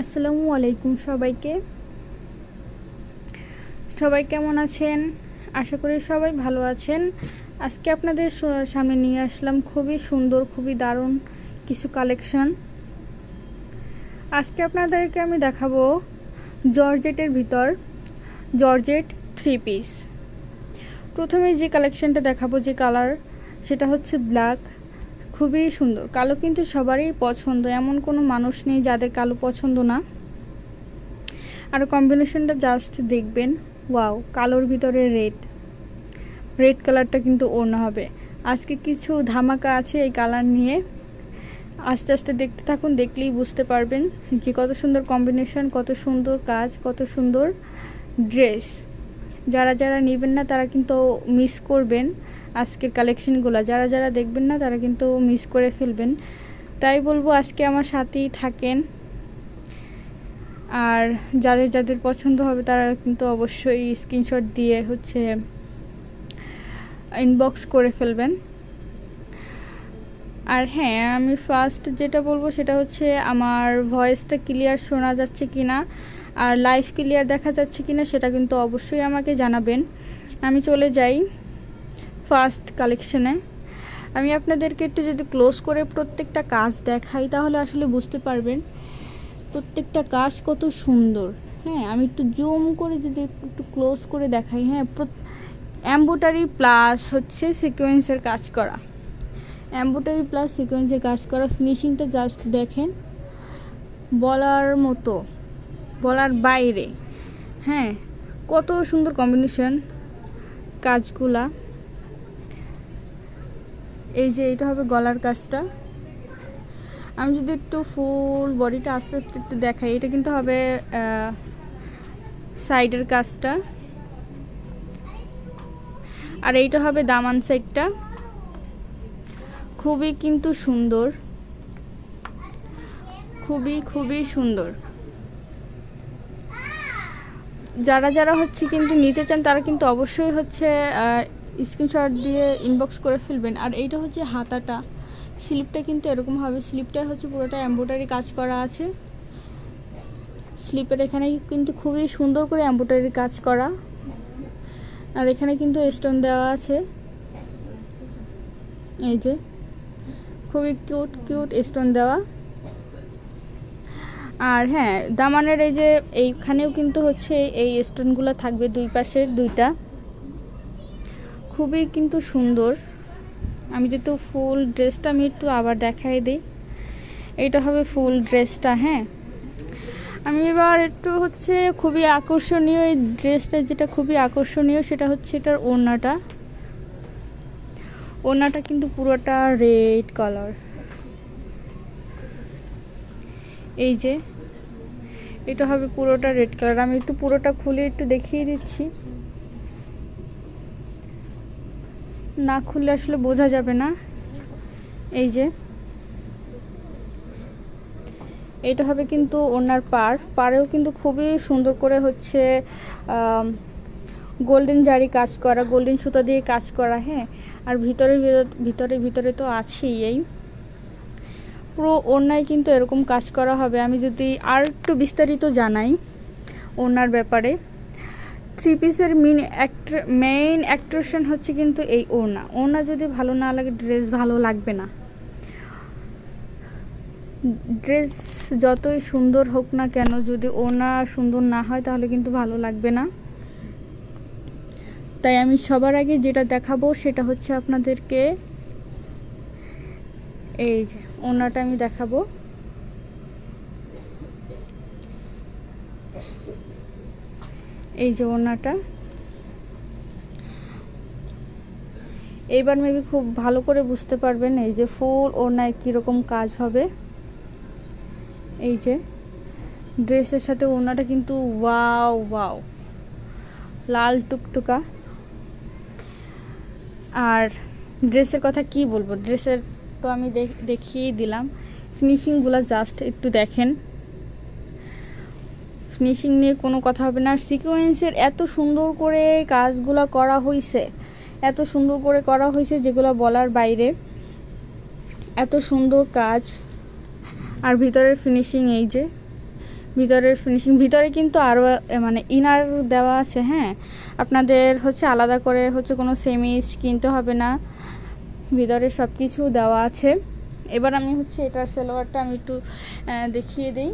আসসালামু আলাইকুম সবাইকে। সবাই কেমন আছেন? আশা করি সবাই ভালো আছেন। আজকে আপনাদের সামনে নিয়ে আসলাম খুবই সুন্দর, খুবই দারুণ কিছু কালেকশন। আজকে আপনাদেরকে আমি দেখাবো জর্জেটের ভিতর জর্জেট 3 পিস। প্রথমে যে কালেকশনটা দেখাবো, যে কালার, সেটা হচ্ছে ব্ল্যাক। খুবই সুন্দর। কালো কিন্তু সবারই পছন্দ, এমন কোনো মানুষ নেই যাদের কালো পছন্দ না। আর কম্বিনেশনটা জাস্ট দেখবেন, ওয়াও। কালোর ভিতরে রেড কালারটা কিন্তু ওড়না হবে। আজকে কিছু ধামাকা আছে এই কালার নিয়ে। আস্তে আস্তে দেখতে থাকুন, দেখলেই বুঝতে পারবেন যে কত সুন্দর কম্বিনেশন, কত সুন্দর কাজ, কত সুন্দর ড্রেস। যারা যারা নেবেন না তারা কিন্তু মিস করবেন আজকের কালেকশনগুলো। যারা যারা দেখবেন না তারা কিন্তু মিস করে ফেলবেন। তাই বলবো আজকে আমার সাথেই থাকেন। আর যাদের যাদের পছন্দ হবে তারা কিন্তু অবশ্যই স্ক্রিনশট দিয়ে ইনবক্স করে ফেলবেন। আর হ্যাঁ, আমি ফার্স্ট যেটা বলবো সেটা হচ্ছে আমার ভয়েসটা ক্লিয়ার শোনা যাচ্ছে কিনা আর লাইভ ক্লিয়ার দেখা যাচ্ছে কিনা সেটা কিন্তু অবশ্যই আমাকে জানাবেন। আমি চলে যাই ফার্স্ট কালেকশনে। আমি আপনাদেরকে একটু যদি ক্লোজ করে প্রত্যেকটা কাজ দেখাই তাহলে আসলে বুঝতে পারবেন প্রত্যেকটা কাজ কত সুন্দর। হ্যাঁ, আমি একটু জুম করে যদি একটু ক্লোজ করে দেখাই, হ্যাঁ, এমব্রয়ডারি প্লাস সিকোয়েন্সের কাজ করা, এমব্রয়ডারি প্লাস সিকোয়েন্সের কাজ করা। ফিনিশিংটা জাস্ট দেখেন, বলার মতো, বলার বাইরে। হ্যাঁ, কত সুন্দর কম্বিনেশন কাজগুলা। এই যে এটা হবে গলার কাজটা। আমি যদি একটু ফুল বডিটা আস্তে আস্তে একটু দেখাই, এটা কিন্তু হবে সাইডের কাজটা। আর এইটা হবে দামান সাইডটা। খুবই কিন্তু সুন্দর, খুবই খুবই সুন্দর। যারা যারা কিন্তু নিতে চান তারা কিন্তু অবশ্যই স্ক্রিনশট দিয়ে ইনবক্স করে ফেলবেন। আর এইটা হচ্ছে হাতাটা, স্লিপটা কিন্তু এরকম হবে। স্লিপটা পুরোটা এমব্রয়ডারি কাজ করা আছে। স্লিপের এখানে কিন্তু খুবই সুন্দর করে এমব্রয়ডারি কাজ করা। আর এখানে কিন্তু স্টোন দেওয়া আছে, এই যে খুবই কিউট কিউট স্টোন দেওয়া। আর হ্যাঁ, দামানের এই যে এইখানেও কিন্তু এই স্টোনগুলো থাকবে দুই পাশের দুইটা। খুবই কিন্তু সুন্দর। আমি যেহেতু ফুল ড্রেসটা আমি একটু আবার দেখাই দিই। এইটা হবে ফুল ড্রেসটা। হ্যাঁ, আমি এবার একটু খুবই আকর্ষণীয় এই ড্রেসটা, যেটা খুবই আকর্ষণীয় সেটা হচ্ছে এটার ওড়নাটা। ওড়নাটা কিন্তু পুরোটা রেড কালার। এই যে এটা হবে পুরোটা রেড কালার। আমি একটু পুরোটা খুলে একটু দেখিয়ে দিচ্ছি, না খুললে আসলে বোঝা যাবে না। এই যে এটা হবে কিন্তু ওনার পাড়েও কিন্তু খুবই সুন্দর করে গোল্ডেন জারি কাজ করা, গোল্ডেন সুতা দিয়ে কাজ করা। হ্যাঁ, আর ভিতরে ভিতরে ভিতরে তো আছেই। এই পুরো ওড়নায় কিন্তু এরকম কাজ করা হবে। আমি যদি আর একটু বিস্তারিত জানাই ওড়নার ব্যাপারে, 3 পিসের মেইন অ্যাট্রাকশন কিন্তু এই ওড়না যদি ভালো না লাগে ড্রেস ভালো লাগবে না। ড্রেস যতই সুন্দর হোক না কেন, যদি ওড়না সুন্দর না হয় তাহলে কিন্তু ভালো লাগবে না। তাই আমি সবার আগে যেটা দেখাবো সেটা হচ্ছে আপনাদেরকে এই যে ওড়নাটা আমি দেখাবো। এই যে ওড়নাটা, এইবার মেবি খুব ভালো করে বুঝতে পারবেন এই যে ফুল ওড়নায় কীরকম কাজ হবে। এই যে ড্রেসের সাথে ওড়নাটা কিন্তু ওয়াও ওয়াও, লাল টুকটুকা। আর ড্রেসের কথা কি বলবো, ড্রেসের তো আমি দেখিয়ে দিলাম। ফিনিশিংগুলো জাস্ট একটু দেখেন, ফিনিশিং নিয়ে কোনো কথা হবে না। আর সিকোয়েন্সের এত সুন্দর করে কাজগুলো করা হয়েছে, এত সুন্দর করে করা হয়েছে যেগুলো বলার বাইরে। এত সুন্দর কাজ। আর ভিতরের ফিনিশিং, এই যে ভিতরের ফিনিশিং, ভিতরে কিন্তু আরও মানে ইনার দেওয়া আছে। হ্যাঁ, আপনাদের হচ্ছে আলাদা করে হচ্ছে কোনো সেমিজ কিনতে হবে না, ভিতরে সব কিছু দেওয়া আছে। এবার আমি হচ্ছে এটার সালোয়ারটা আমি একটু দেখিয়ে দিই।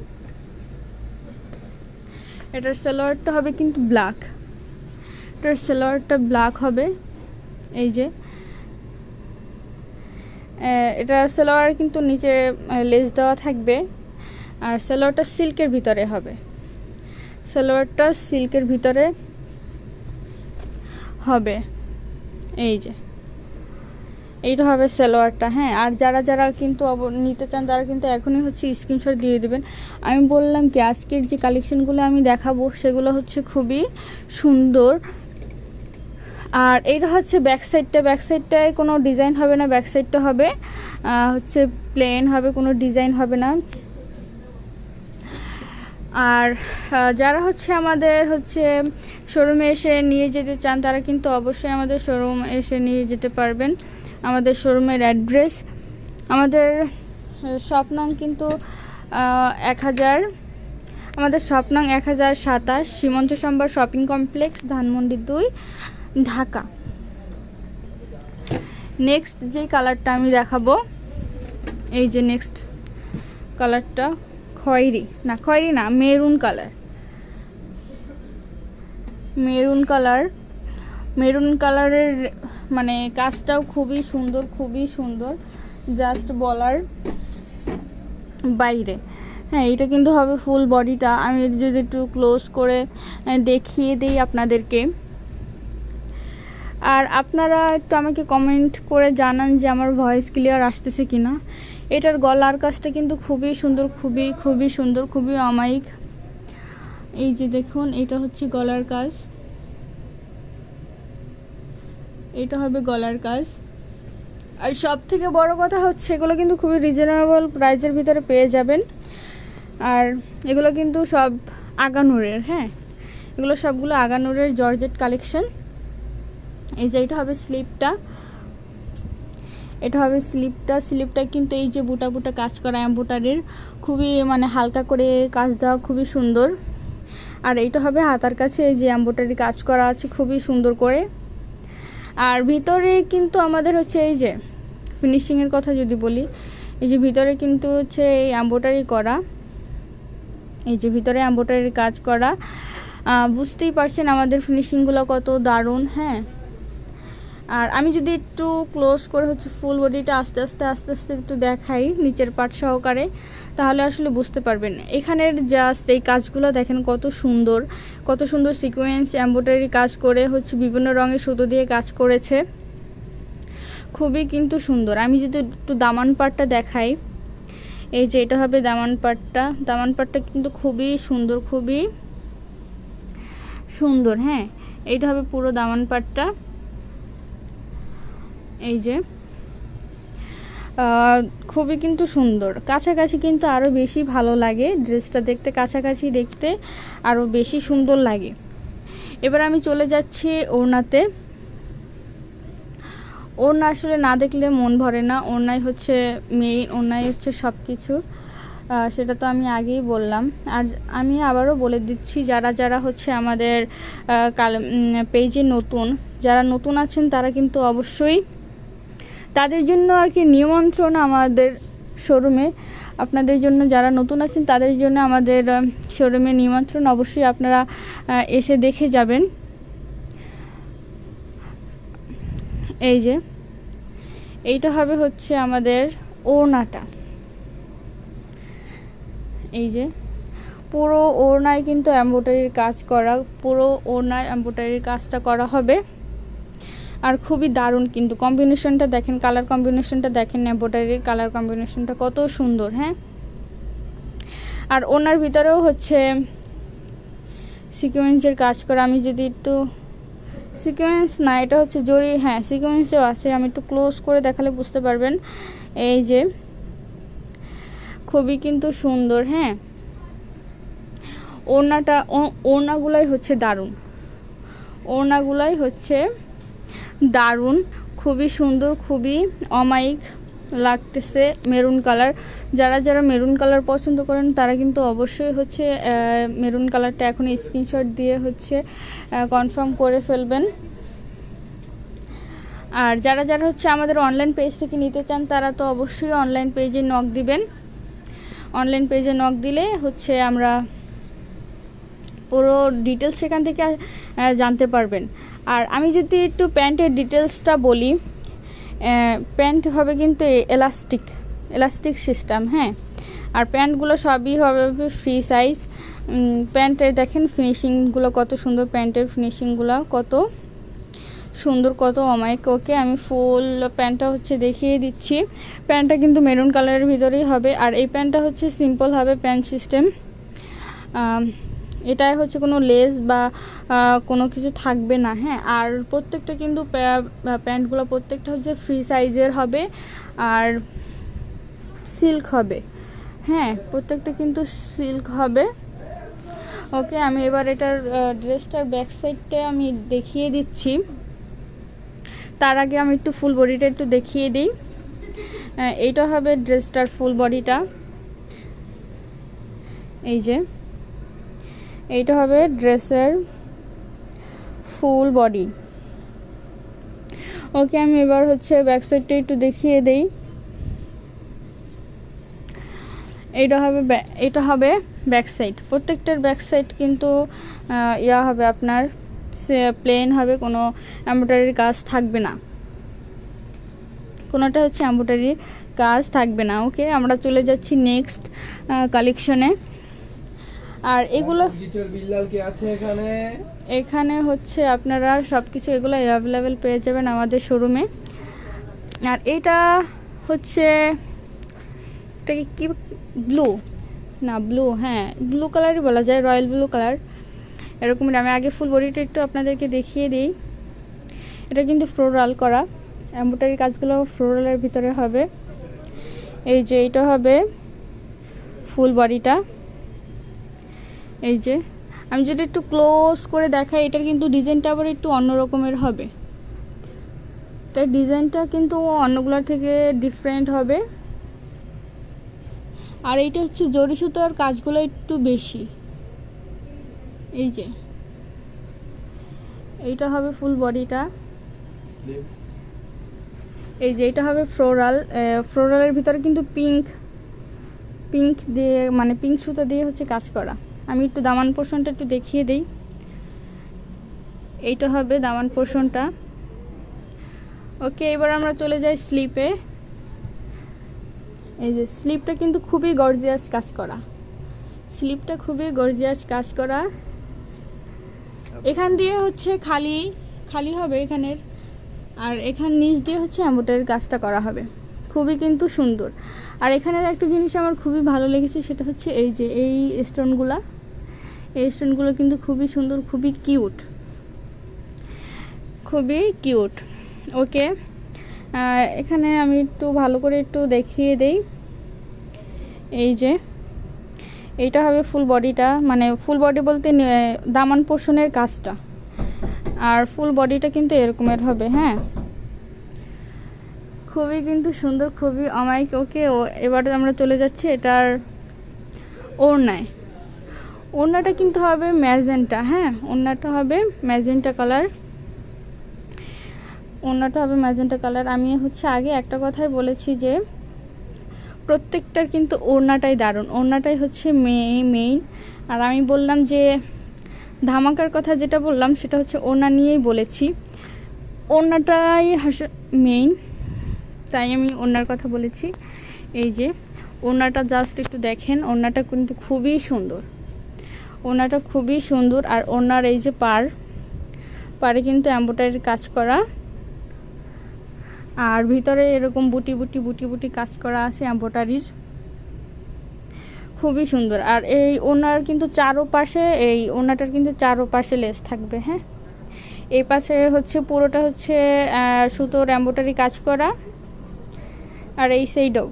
এটার সালোয়ারটা হবে কিন্তু ব্ল্যাক, এটার সালোয়ারটা ব্ল্যাক হবে। এই যে এটা সালোয়ার কিন্তু নিচে লেস দেওয়া থাকবে, আর সালোয়ারটা সিল্কের ভিতরে হবে, সালোয়ারটা সিল্কের ভিতরে হবে। এই যে এইটা হবে সালোয়ারটা। হ্যাঁ, আর যারা যারা কিন্তু নিতে চান তারা কিন্তু এখনই হচ্ছে স্ক্রিনশট দিয়ে দেবেন। আমি বললাম কি আজকের যে কালেকশনগুলো আমি দেখাবো সেগুলো হচ্ছে খুবই সুন্দর। আর এইটা হচ্ছে ব্যাক সাইডটা, ব্যাক সাইডটায় কোনো ডিজাইন হবে না, ব্যাক সাইডটা হবে হচ্ছে প্লেন হবে, কোনো ডিজাইন হবে না। আর যারা হচ্ছে আমাদের হচ্ছে শোরুমে এসে নিয়ে যেতে চান তারা কিন্তু অবশ্যই আমাদের শোরুম এসে নিয়ে যেতে পারবেন। আমাদের শোরুমের অ্যাড্রেস, আমাদের শপ নং কিন্তু 1000, আমাদের শপ নং 1027 সীমন্ত সম্ভার shopping complex, Dhanmondi 2, Dhaka. Next যে কালারটা আমি দেখাবো, এই যে নেক্সট কালারটা খয়েরি না মেরুন কালার, মেরুন কালারের মানে কাজটাও খুবই সুন্দর, জাস্ট বলার বাইরে। হ্যাঁ, এটা কিন্তু হবে ফুল বডিটা। আমি যদি একটু ক্লোজ করে দেখিয়ে দিই আপনাদেরকে, আর আপনারা একটু আমাকে কমেন্ট করে জানান যে আমার ভয়েস ক্লিয়ার আসতেছে কিনা। এটার গলার কাজটা কিন্তু খুবই সুন্দর, খুবই সুন্দর, খুবই অমায়িক। এই যে দেখুন, এটা হচ্ছে গলার কাজ, এটা হবে গলার কাজ। আর সব থেকে বড় কথা হচ্ছে এগুলো কিন্তু খুবই রিজনেবল প্রাইসের ভিতরে পেয়ে যাবেন। আর এগুলো কিন্তু সব আগানুরের। হ্যাঁ, এগুলো সবগুলো আগানুরের জর্জেট কালেকশন। এই যে এটা হবে স্লিপটা, এটা হবে স্লিপটা কিন্তু এই যে বুটা বুটা কাজ করা এমব্রয়ডারির, খুবই মানে হালকা করে কাজ দেওয়া, খুবই সুন্দর। আর এইটা হবে হাতার কাছে এই যে এমব্রয়ডারি কাজ করা আছে খুবই সুন্দর করে। আর ভিতরে কিন্তু আমাদের হচ্ছে এই যে ফিনিশিংয়ের কথা যদি বলি, এই যে ভিতরে কিন্তু হচ্ছে এই এমব্রয়ডারি করা, এই যে ভিতরে এমব্রয়ডারির কাজ করা। বুঝতেই পারছেন আমাদের ফিনিশিংগুলো কত দারুণ। হ্যাঁ, আর আমি যদি একটু ক্লোজ করে হচ্ছে ফুল বডিটা আস্তে আস্তে একটু দেখাই নিচের পার্ট সহকারে, তাহলে আসলে বুঝতে পারবেন। এখানের জাস্ট এই কাজগুলো দেখেন কত সুন্দর সিকোয়েন্স এমব্রয়ডারি কাজ করে হচ্ছে বিভিন্ন রঙের সুতো দিয়ে কাজ করেছে, খুবই কিন্তু সুন্দর। আমি যদি একটু দামান পার্টটা দেখাই, এই যে এটা হবে দামান পার্টটা কিন্তু খুবই সুন্দর। হ্যাঁ, এইটা হবে পুরো দামান পার্টটা। এই যে খুবই কিন্তু সুন্দর, কাছাকাছি কিন্তু আরও বেশি ভালো লাগে ড্রেসটা দেখতে, কাছাকাছি দেখতে আরও বেশি সুন্দর লাগে। এবার আমি চলে যাচ্ছি ওড়নাতে। ওড়না আসলে না দেখলে মন ভরে না, ওড়নাই হচ্ছে মেইন, ওড়নাই হচ্ছে সব কিছু, সেটা তো আমি আগেই বললাম। আর আমি আবারও বলে দিচ্ছি, যারা হচ্ছে আমাদের পেজে যারা নতুন আছেন তারা কিন্তু অবশ্যই, তাদের জন্য আর কি নিমন্ত্রণ আমাদের শোরুমে। আপনাদের জন্য যারা নতুন আছেন তাদের জন্য আমাদের শোরুমে নিমন্ত্রণ, অবশ্যই আপনারা এসে দেখে যাবেন। এই যে এইটা হবে হচ্ছে আমাদের ওড়নাটা, এই যে পুরো ওড়নায় কিন্তু এমব্রয়ডারির কাজ করা, পুরো ওড়নায় এমব্রয়ডারির কাজটা করা হবে। আর খুবই দারুণ কিন্তু কম্বিনেশনটা দেখেন, কালার কম্বিনেশনটা দেখেন, এমব্রয়ডারির কালার কম্বিনেশনটা কত সুন্দর। হ্যাঁ, আর ওনার ভিতরেও হচ্ছে সিকোয়েন্সের কাজ করা। আমি যদি একটু সিকোয়েন্স না, এটা হচ্ছে জরি, হ্যাঁ সিকোয়েন্সও আছে, আমি একটু ক্লোজ করে দেখালে বুঝতে পারবেন। এই যে খুবই কিন্তু সুন্দর। হ্যাঁ, ওড়নাগুলাই হচ্ছে দারুণ, ওড়নাগুলাই হচ্ছে দারুণ, খুবই সুন্দর, খুবই অমায়িক লাগতেছে মেরুন কালার। যারা যারা মেরুন কালার পছন্দ করেন তারা কিন্তু অবশ্যই হচ্ছে মেরুন কালারটা এখন স্ক্রিনশট দিয়ে হচ্ছে কনফার্ম করে ফেলবেন। আর যারা যারা হচ্ছে আমাদের অনলাইন পেজ থেকে নিতে চান তারা তো অবশ্যই অনলাইন পেজে নক দিবেন। অনলাইন পেজে নক দিলে হচ্ছে আমরা পুরো ডিটেলস সেখান থেকে জানতে পারবেন। আর আমি যদি একটু প্যান্টের ডিটেলসটা বলি, প্যান্ট হবে কিন্তু এলাস্টিক সিস্টেম, হ্যাঁ। আর প্যান্টগুলো সবই হবে ফ্রি সাইজ। প্যান্টের দেখেন ফিনিশিংগুলো কত সুন্দর, প্যান্টের ফিনিশিংগুলো কত সুন্দর, কত অমায়িক। ওকে, আমি ফুল প্যান্টটা হচ্ছে দেখিয়ে দিচ্ছি। প্যান্টটা কিন্তু মেরুন কালারের ভিতরেই হবে। আর এই প্যান্টটা হচ্ছে সিম্পল হবে প্যান্ট সিস্টেম। এটাই হচ্ছে কোনো লেস বা কোনো কিছু থাকবে না, হ্যাঁ। আর প্রত্যেকটা কিন্তু প্যান্টগুলো প্রত্যেকটা হচ্ছে ফ্রি সাইজের হবে আর সিল্ক হবে, হ্যাঁ, প্রত্যেকটা কিন্তু সিল্ক হবে। ওকে, আমি এবার এটার ড্রেসটার ব্যাক সাইডটা আমি দেখিয়ে দিচ্ছি। তার আগে আমি একটু ফুল বডিটা একটু দেখিয়ে দিই। এইটা হবে ড্রেসটার ফুল বডিটা, এই যে এইটা হবে ড্রেসের ফুল বডি। ওকে, আমি এবার হচ্ছে ব্যাক সাইডটা একটু দেখিয়ে দেই। এটা হবে ব্যাক সাইড। প্রত্যেকটার ব্যাক সাইড কিন্তু ইয়া হবে আপনার প্লেন হবে, কোনো এমব্রয়ডারির কাজ থাকবে না, কোনোটা হচ্ছে এমব্রয়ডারির কাজ থাকবে না। ওকে, আমরা চলে যাচ্ছি নেক্সট কালেকশনে। আর এগুলো এখানে হচ্ছে আপনারা সব কিছু এগুলো অ্যাভেলেবেল পেয়ে যাবেন আমাদের শোরুমে। আর এটা হচ্ছে এটাকে কি ব্লু না ব্লু, হ্যাঁ ব্লু কালারই বলা যায়, রয়্যাল ব্লু কালার এরকমই। আমি আগে ফুল বডিটা একটু আপনাদেরকে দেখিয়ে দিই। এটা কিন্তু ফ্লোরাল করা, এমব্রয়ডারি কাজগুলো ফ্লোরালের ভিতরে হবে। এই যে এটা হবে ফুল বডিটা, এই যে আমি যদি একটু ক্লোজ করে দেখাই, এটার কিন্তু ডিজাইনটা আবার একটু অন্য রকমের হবে। এটার ডিজাইনটা কিন্তু অন্যগুলোর থেকে ডিফারেন্ট হবে। আর এইটা হচ্ছে জরি সুতোর কাজগুলো একটু বেশি। এই যে এইটা হবে ফুল বডিটা, এই যে এটা হবে ফ্লোরালের ভিতরে কিন্তু পিঙ্ক দিয়ে মানে পিঙ্ক সুতো দিয়ে হচ্ছে কাজ করা। আমি একটু দামান পোর্শনটা একটু দেখিয়ে দিই। এইটা হবে দামান পোর্শনটা। ওকে, এবার আমরা চলে যাই স্লিপে। এই যে স্লিপটা কিন্তু খুবই গর্জিয়াস কাজ করা, স্লিপটা খুবই গর্জিয়াস কাজ করা। এখান দিয়ে হচ্ছে খালি হবে এখানের, আর এখান নিচ দিয়ে হচ্ছে এমব্রয়ডারির কাজটা করা হবে, খুবই কিন্তু সুন্দর। আর এখানের একটা জিনিস আমার খুবই ভালো লেগেছে, সেটা হচ্ছে এই যে এই স্টোনগুলো কিন্তু খুবই সুন্দর, খুবই কিউট। ওকে, এখানে আমি একটু ভালো করে একটু দেখিয়ে দেই। এই যে এইটা হবে ফুল বডিটা, মানে ফুল বডি বলতে দামান পোর্শনের কাজটা, আর ফুল বডিটা কিন্তু এরকমের হবে, হ্যাঁ, খুবই কিন্তু সুন্দর, খুবই অমায়িক। ওকে, এবার আমরা চলে যাচ্ছি এটার ওড়নাটা কিন্তু হবে ম্যাজেন্টা, হ্যাঁ, ওড়নাটা হবে ম্যাজেন্টা কালার। আমি হচ্ছে আগে একটা কথাই বলেছি যে প্রত্যেকটার কিন্তু ওড়নাটাই দারুণ, ওড়নাটাই হচ্ছে মেইন। আর আমি বললাম যে ধামাকার কথা যেটা বললাম সেটা হচ্ছে ওড়না নিয়েই বলেছি, ওড়নাটাই মেইন, তাই আমি ওড়নার কথা বলেছি। এই যে ওড়নাটা জাস্ট একটু দেখেন, ওড়নাটা কিন্তু খুবই সুন্দর। আর ওড়নার এই যে পাড়ে কিন্তু এমব্রয়ডারির কাজ করা, আর ভিতরে এরকম বুটি কাজ করা আছে এমব্রয়ডারির, খুবই সুন্দর। আর এই ওড়নার কিন্তু ওড়নাটার কিন্তু চারোপাশে লেস থাকবে, হ্যাঁ। এই পাশে হচ্ছে পুরোটা হচ্ছে সুতোর এমব্রয়ডারি কাজ করা, আর এই সাইডেও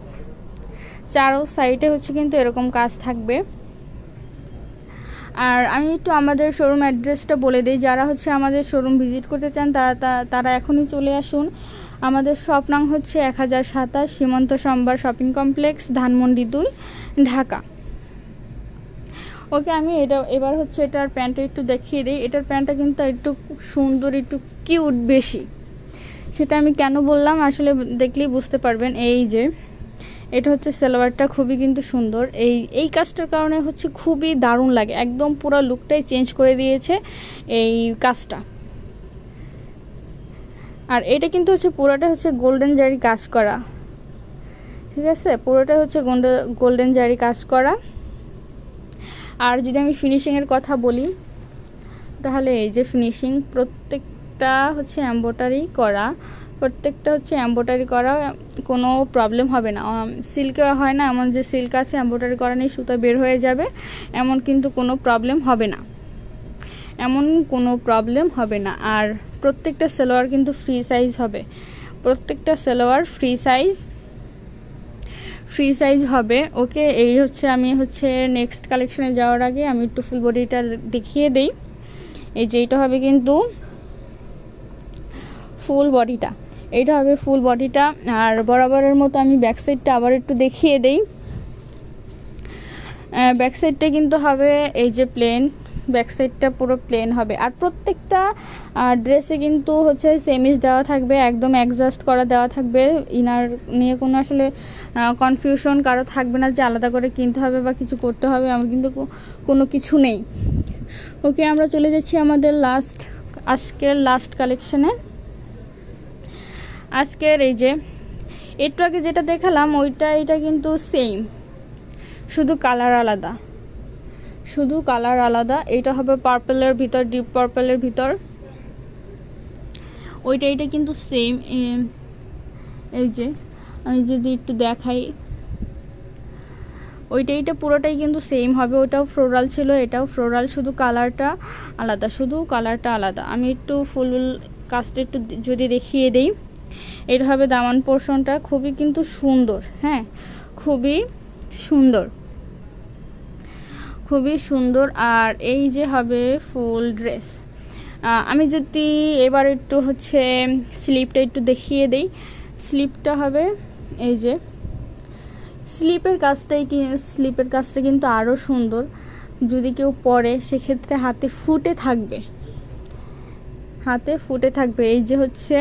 চারো সাইডে হচ্ছে কিন্তু এরকম কাজ থাকবে। আর আমি একটু আমাদের শোরুম অ্যাড্রেসটা বলে দিই, যারা হচ্ছে আমাদের শোরুম ভিজিট করতে চান তারা এখনই চলে আসুন। আমাদের শপ নাম হচ্ছে 1027 সীমন্ত সম্ভার শপিং কমপ্লেক্স, ধানমন্ডি 2, ঢাকা। ওকে, আমি এবার হচ্ছে এটার প্যান্টটা একটু দেখিয়ে দিই। এটার প্যান্টটা কিন্তু একটু সুন্দর, একটু কিউট বেশি। সেটা আমি কেন বললাম আসলে দেখলেই বুঝতে পারবেন। এই যে এটা হচ্ছে সালোয়ারটা, খুবই কিন্তু সুন্দর। এই কাজটার কারণে হচ্ছে খুবই দারুণ লাগে, একদম পুরো লুকটাই চেঞ্জ করে দিয়েছে এই কাজটা। আর এটা কিন্তু হচ্ছে পুরোটা হচ্ছে গোল্ডেন জারি কাজ করা, ঠিক আছে, পুরোটা হচ্ছে গোল্ডেন জারি কাজ করা। আর যদি আমি ফিনিশিংয়ের কথা বলি তাহলে এই যে ফিনিশিং, প্রত্যেকটা হচ্ছে এমব্রয়ডারি করা, কোনো প্রবলেম হবে না। সিল্কে হয় না এমন যে সিল্ক আছে এমব্রয়ডারি করা নেই, সুতা বের হয়ে যাবে, এমন কিন্তু কোনো প্রবলেম হবে না। আর প্রত্যেকটা সালোয়ার কিন্তু ফ্রি সাইজ হবে, ফ্রি সাইজ হবে। ওকে, এই হচ্ছে আমি হচ্ছে নেক্সট কালেকশনে যাওয়ার আগে আমি একটু ফুল বডিটা দেখিয়ে দেই। এই যে এইটা হবে কিন্তু ফুল বডিটা, আর বরাবরের মতো আমি ব্যাক সাইডটা আবার একটু দেখিয়ে দেই। ব্যাক সাইডটা কিন্তু হবে এই যে প্লেন, ব্যাক সাইডটা পুরো প্লেন হবে। আর প্রত্যেকটা ড্রেসে কিন্তু হচ্ছে সেমিজ দেওয়া থাকবে, একদম অ্যাডজাস্ট করা দেওয়া থাকবে। ইনার নিয়ে কোনো আসলে কনফিউশন কারো থাকবে না যে আলাদা করে কিনতে হবে বা কিছু করতে হবে, আমার কিন্তু কোনো কিছু নেই। ওকে, আমরা চলে যাচ্ছি আমাদের আজকের লাস্ট কালেকশনে। আজকের এই যে একটু আগে যেটা দেখালাম এটা কিন্তু সেম, শুধু কালার আলাদা। এটা হবে পার্পলের ভিতর, ডিপ পার্পলের ভিতর। এটা কিন্তু সেম। এই যে আমি যদি একটু দেখাই, এটা পুরোটাই কিন্তু সেম হবে। ওটাও ফ্লোরাল ছিল, এটাও ফ্লোরাল, শুধু কালারটা আলাদা। আমি একটু ফুল কাজটা একটু যদি দেখিয়ে দেই। এটা হবে দামান পোর্শনটা, খুবই কিন্তু সুন্দর, হ্যাঁ খুবই সুন্দর। আর এই যে হবে ফুল ড্রেস। আমি যদি এবার একটু হচ্ছে স্লিপটা একটু দেখিয়ে দেই। স্লিপটা হবে এই যে স্লিপের কাজটা কিন্তু আরও সুন্দর। যদি কেউ পরে সেক্ষেত্রে হাতে ফুটে থাকবে। এই যে হচ্ছে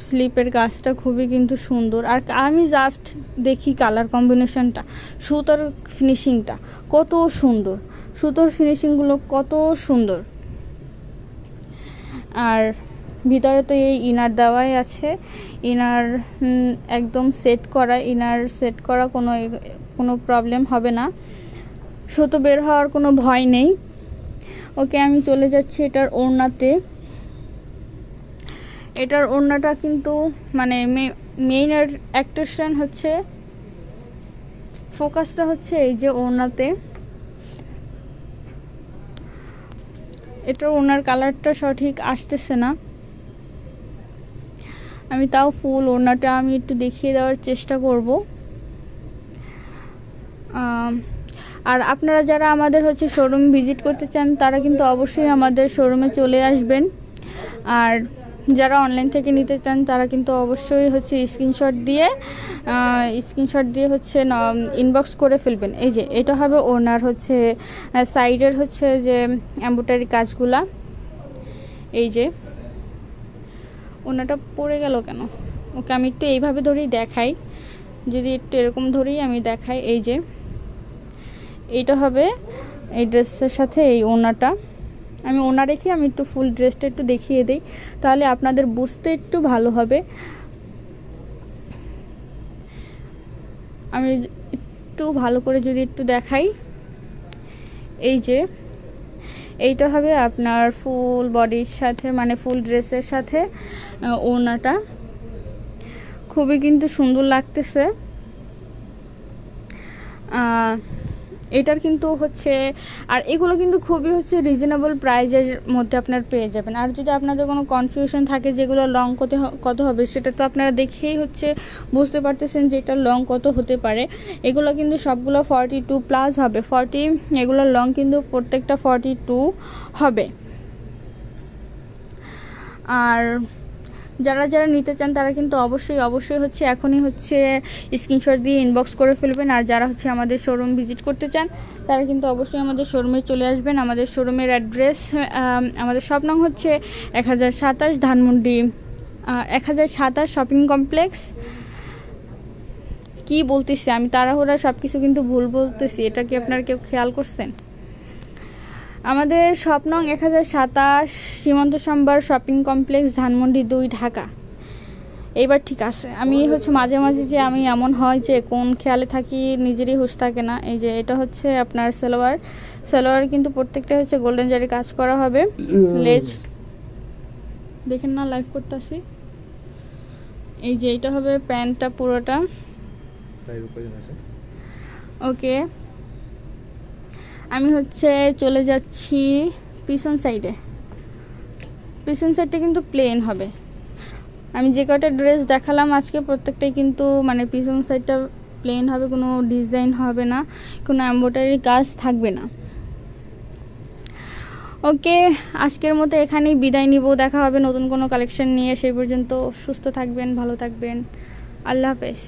স্লিপের কাজটা খুবই কিন্তু সুন্দর। আর আমি জাস্ট দেখি কালার কম্বিনেশনটা, সুতোর ফিনিশিংটা কত সুন্দর, ফিনিশিংগুলো কত সুন্দর। আর ভিতরে তো এই ইনার দেওয়াই আছে, ইনার একদম সেট করা, কোনো প্রবলেম হবে না, সুতো বের হওয়ার কোনো ভয় নেই। ওকে, আমি চলে যাচ্ছি এটার ওড়নাতে। এটার ওড়নাটা কিন্তু মানে মেইন অ্যাট্রাকশন হচ্ছে, ফোকাসটা হচ্ছে এই যে ওড়নাতে। এটার ওড়নার কালারটা সঠিক আসতেছে না, আমি তাও ফুল ওড়নাটা আমি একটু দেখিয়ে দেওয়ার চেষ্টা করব। আর আপনারা যারা আমাদের হচ্ছে শোরুম ভিজিট করতে চান তারা কিন্তু অবশ্যই আমাদের শোরুমে চলে আসবেন। আর যারা অনলাইন থেকে নিতে চান তারা কিন্তু অবশ্যই হচ্ছে স্ক্রিনশট দিয়ে হচ্ছে ইনবক্স করে ফেলবেন। এই যে এটা হবে ওনার হচ্ছে সাইডের হচ্ছে যে এমব্রয়ডারি কাজগুলা। এই যে ওনাটা পড়ে গেল কেন? ওকে, আমি একটু এইভাবে ধরেই দেখাই, যদি একটু এরকম ধরেই আমি দেখাই। এই যে এইটা হবে এই ড্রেসের সাথে এই ওনাটা। আমি ওনা রেখে আমি একটু ফুল ড্রেসটা একটু দেখিয়ে দিই, তাহলে আপনাদের বুঝতে একটু ভালো হবে। আমি একটু ভালো করে যদি একটু দেখাই, এই যে এইটা হবে আপনার ফুল বডির সাথে, মানে ফুল ড্রেসের সাথে ওনাটা, খুবই কিন্তু সুন্দর লাগতেছে। এটার কিন্তু হচ্ছে, আর এগুলো কিন্তু খুবই হচ্ছে রিজনেবল প্রাইজের মধ্যে আপনার পেয়ে যাবেন। আর যদি আপনাদের কোনো কনফিউশন থাকে যেগুলো লং কত হবে, সেটা তো আপনারা দেখেই হচ্ছে বুঝতে পারতেছেন যে এটা লং কত হতে পারে। এগুলো কিন্তু সবগুলো 42+ হবে, 40, এগুলোর লং কিন্তু প্রত্যেকটা 42 হবে। আর যারা যারা নিতে চান তারা কিন্তু অবশ্যই হচ্ছে এখনই হচ্ছে স্ক্রিনশট দিয়ে ইনবক্স করে ফেলবেন। আর যারা হচ্ছে আমাদের শোরুম ভিজিট করতে চান তারা কিন্তু অবশ্যই আমাদের শোরুমে চলে আসবেন। আমাদের শোরুমের অ্যাড্রেস, আমাদের শপ নং হচ্ছে 1027 ধানমন্ডি, 1027 শপিং কমপ্লেক্স। কি বলতেছি আমি, তাড়াহুড়া সব কিছু কিন্তু ভুল বলতেছি, এটা কি আপনারা কেউ খেয়াল করছেন? আমাদের শপ নং 1027 সীমান্ত সম্ভার শপিং কমপ্লেক্স, ধানমন্ডি 2, ঢাকা। এইবার ঠিক আছে। আমি হচ্ছে মাঝে মাঝে যে আমি এমন হয় যে কোন খেয়ালে থাকি নিজেরই হুঁশ থাকে না। এই যে এটা হচ্ছে আপনার সালোয়ার কিন্তু প্রত্যেকটা হচ্ছে গোল্ডেন জারি কাজ করা হবে। লেজ দেখেন না, লাইভ করতেছি। এই যে এটা হবে প্যান্টটা পুরোটা। ওকে, আমি হচ্ছে চলে যাচ্ছি পিছন সাইডে। পিছন সাইডটা কিন্তু প্লেন হবে। আমি যে কটা ড্রেস দেখালাম আজকে প্রত্যেকটাই কিন্তু মানে পিছন সাইডটা প্লেন হবে, কোনো ডিজাইন হবে না, কোনো এমব্রয়ডারি কাজ থাকবে না। ওকে, আজকের মতো এখানেই বিদায় নিব। দেখা হবে নতুন কোনো কালেকশন নিয়ে। সেই পর্যন্ত সুস্থ থাকবেন, ভালো থাকবেন। আল্লাহ হাফেজ।